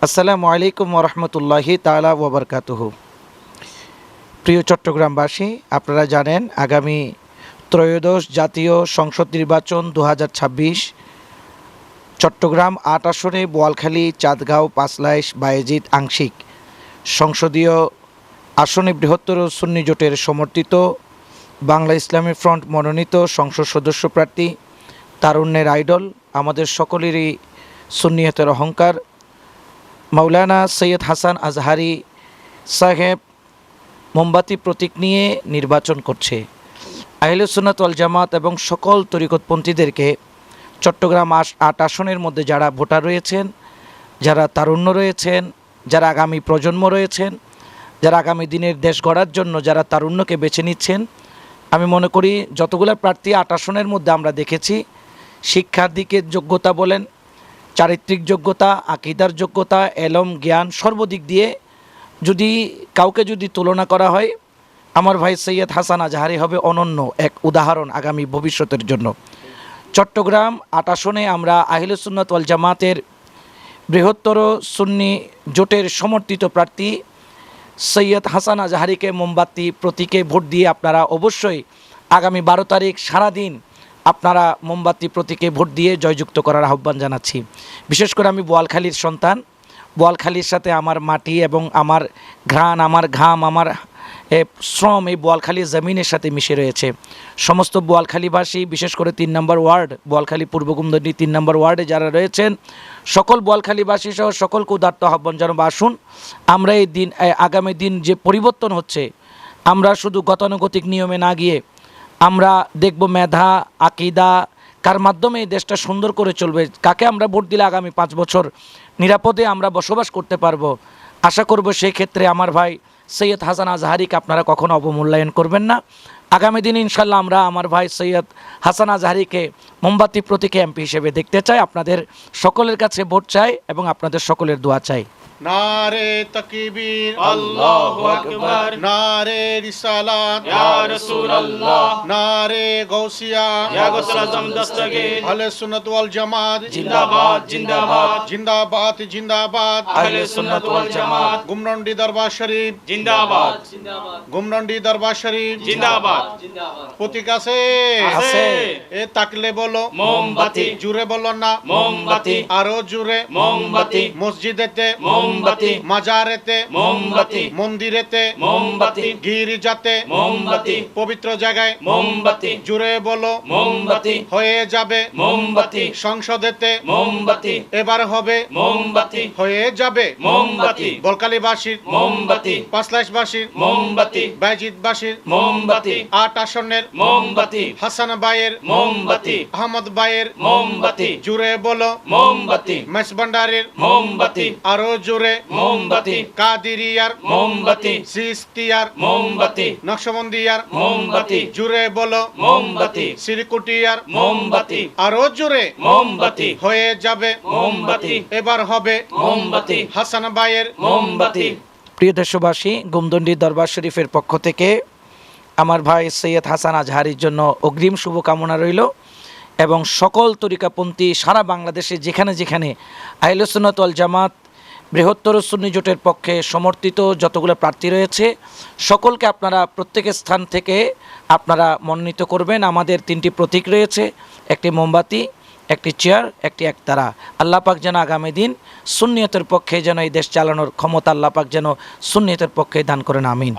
আসসালামু আলাইকুম ওরহমতুল্লাহি তাআলা ওয়া বারাকাতুহু। প্রিয় চট্টগ্রামবাসী, আপনারা জানেন আগামী ত্রয়োদশ জাতীয় সংসদ নির্বাচন 2026 চট্টগ্রাম ৮ আসনে বোয়ালখালী, চাঁদগাঁও, পাঁচলাইশ, বায়েজিদ আংশিক সংসদীয় আসনে বৃহত্তর সুন্নি জোটের সমর্থিত বাংলা ইসলামী ফ্রন্ট মনোনীত সংসদ সদস্য প্রার্থী, তারুণ্যের আইডল, আমাদের সকলেরই সুন্নিয়তের অহংকার মাওলানা সৈয়দ হাসান আজহারি সাহেব মোমবাতি প্রতীক নিয়ে নির্বাচন করছে। আহলে সুন্নাত ওয়াল জামাত এবং সকল তরিকতপন্থীদেরকে চট্টগ্রাম ৮ আসনের মধ্যে যারা ভোটার রয়েছেন, যারা তারুণ্য রয়েছেন, যারা আগামী প্রজন্ম রয়েছেন, যারা আগামী দিনের দেশ গড়ার জন্য যারা তারুণ্যকে বেছে নিচ্ছেন, আমি মনে করি যতগুলো প্রার্থী ৮ আসনের মধ্যে আমরা দেখেছি, শিক্ষার দিকে যোগ্যতা বলেন, চারিত্রিক যোগ্যতা, আকীদার যোগ্যতা, এলম জ্ঞান সর্বদিক দিয়ে যদি কাউকে যদি তুলনা করা হয়, আমার ভাই সৈয়দ হাসান আজহারি হবে অনন্য এক উদাহরণ আগামী ভবিষ্যতের জন্য। চট্টগ্রাম ৮ আসনে আমরা আহলে সুন্নাত ওয়াল জামাতের বৃহত্তর সুন্নি জোটের সমর্থিত প্রার্থী সৈয়দ হাসান আজহারিকে মোমবাতি প্রতীকে ভোট দিয়ে আপনারা অবশ্যই আগামী 12 তারিখ সারাদিন আপনারা মোমবাতি প্রতীকে ভোট দিয়ে জয়যুক্ত করার আহ্বান জানাচ্ছি। বিশেষ করে আমি বোয়ালখালীর সন্তান, বোয়ালখালীর সাথে আমার মাটি এবং আমার ঘ্রাণ, আমার ঘাম, আমার শ্রম এই বোয়ালখালীর জমিনের সাথে মিশে রয়েছে। সমস্ত বোয়ালখালীবাসী, বিশেষ করে ৩ নম্বর ওয়ার্ড বোয়ালখালী পূর্ব গুমদন্ডি ৩ নম্বর ওয়ার্ডে যারা রয়েছেন, সকল বোয়ালখালীবাসী সহ সকলকে উদাত্ত আহ্বান জানাবো, আসুন আমরা এই দিন আগামী দিন যে পরিবর্তন হচ্ছে, আমরা শুধু গতানুগতিক নিয়মে না গিয়ে আমরা দেখব মেধা, আকীদা কার মাধ্যমে এই দেশটা সুন্দর করে চলবে, কাকে আমরা ভোট দিলে আগামী 5 বছর নিরাপদে আমরা বসবাস করতে পারবো। আশা করব সেই ক্ষেত্রে আমার ভাই সৈয়দ হাসান আজহারিকে আপনারা কখনো অবমূল্যায়ন করবেন না। আগামী দিন ইনশাল্লাহ আমরা আমার ভাই সৈয়দ হাসান আজহারিকে মোমবাতি প্রতীকে এমপি হিসেবে দেখতে চাই। আপনাদের সকলের কাছে ভোট চাই এবং আপনাদের সকলের দোয়া চাই। নারে তাকবীর, আল্লাহু আকবার, নারে রিসালাত, ইয়া রাসূলুল্লাহ, নারে গাউসিয়া, ইয়া গাউসুল আজম দস্তগীর, আহলে সুন্নাত ওয়াল জামাত জিন্দাবাদ জিন্দাবাদ জিন্দাবাদ জিন্দাবাদ, আহলে সুন্নাত ওয়াল জামাত গুমরন্ডি দরবার শরীফ জিন্দাবাদ জিন্দাবাদ, গুমরন্ডি দরবার শরীফ জিন্দাবাদ জিন্দাবাদ। প্রতীক আছে আছে, এ তাকলে বলো মোমবাতি, জুরে বলো না মোমবাতি, আরো জুরে মোমবাতি, মসজিদেতে মোমবাতি, মাজারেতে মোমবাতি, মন্দিরেতে মোমবাতি, গির্জাতে মোমবাতি, পবিত্র জায়গায় মোমবাতি, জুড়ে বলো মোমবাতি, হয়ে যাবে মোমবাতি, সংসদেতে মোমবাতি, এবার হবে মোমবাতি, হয়ে যাবে মোমবাতি, বলকালীবাসীর মোমবাতি, পাঁচলাইশবাসীর মোমবাতি, বায়েজিদবাসীর মোমবাতি, ৮ আসনের মোমবাতি, হাসান ভাইয়ের মোমবাতি, আহমদ ভাইয়ের মোমবাতি, জুড়ে বলো মোমবাতি, মেসবান্ডারের মোমবাতি, আরো জোরে মোমবাতি, কাদিরিয়ার মোমবাতি, সিস্তিয়ার মোমবাতি, নকশবন্দিয়ার মোমবাতি, জুড়ে বলো মোমবাতি, সিরিকুটিয়ার মোমবাতি, আরো জোরে মোমবাতি, হয়ে যাবে মোমবাতি, এবার হবে মোমবাতি, হাসান ভাইয়ের মোমবাতি। প্রিয় দেশবাসী, গুমদন্ডি দরবার শরীফের পক্ষ থেকে আমার ভাই সৈয়দ হাসান আজহারির জন্য অগ্রিম শুভকামনা রইল এবং সকল তরিকাপন্থী সারা বাংলাদেশে যেখানে যেখানে আহলে সুন্নাত ওয়াল জামাত বৃহত্তর সুন্নি জোটের পক্ষে সমর্থিত যতগুলো প্রার্থী রয়েছে, সকলকে আপনারা প্রত্যেকের স্থান থেকে আপনারা মনোনীত করবেন। আমাদের 3টি প্রতীক রয়েছে, একটি মোমবাতি, একটি চেয়ার, একটি একতারা। আল্লাহ পাক যেন আগামী দিন সুন্নিয়তের পক্ষে যেন এই দেশ চালানোর ক্ষমতা আল্লাহ পাক যেন সুন্নিয়তের পক্ষে দান করেন, আমিন।